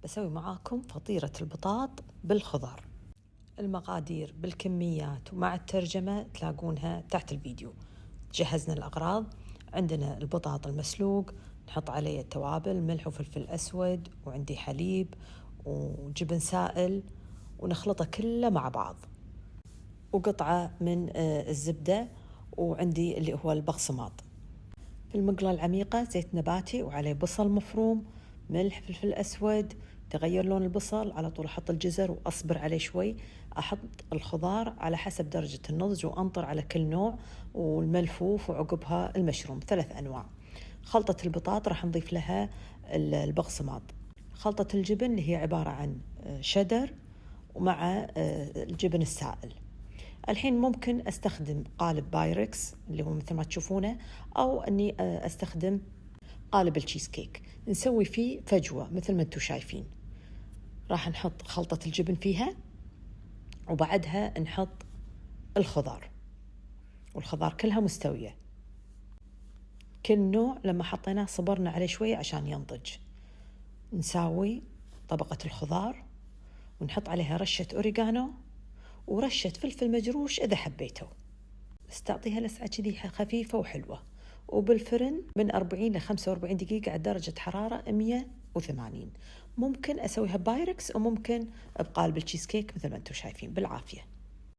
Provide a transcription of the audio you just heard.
بسوي معاكم فطيرة البطاط بالخضار. المقادير بالكميات ومع الترجمة تلاقونها تحت الفيديو. جهزنا الأغراض. عندنا البطاط المسلوق، نحط عليه التوابل ملح وفلفل أسود، وعندي حليب وجبن سائل، ونخلطه كله مع بعض، وقطعة من الزبدة، وعندي اللي هو البقسماط. في المقلاة العميقة زيت نباتي وعليه بصل مفروم، ملح، فلفل أسود. تغير لون البصل على طول أحط الجزر وأصبر عليه شوي. أحط الخضار على حسب درجة النضج وأنطر على كل نوع، والملفوف وعقبها المشروم، 3 أنواع. خلطة البطاط راح نضيف لها البقسماط. خلطة الجبن اللي هي عبارة عن شدر ومع الجبن السائل. الحين ممكن أستخدم قالب بايركس اللي هو مثل ما تشوفونه، أو أني أستخدم قالب التشيز كيك. نسوي فيه فجوة مثل ما انتم شايفين. راح نحط خلطة الجبن فيها، وبعدها نحط الخضار، والخضار كلها مستوية. كل نوع لما حطيناه صبرنا عليه شوية عشان ينضج. نساوي طبقة الخضار ونحط عليها رشة أوريغانو ورشة فلفل مجروش إذا حبيتوا، بس تعطيها لسعة كذي خفيفة وحلوة. وبالفرن من 40 ل 45 دقيقة على درجة حرارة 180. ممكن أسويها بايركس وممكن بقالب التشيز كيك مثل ما انتم شايفين. بالعافية.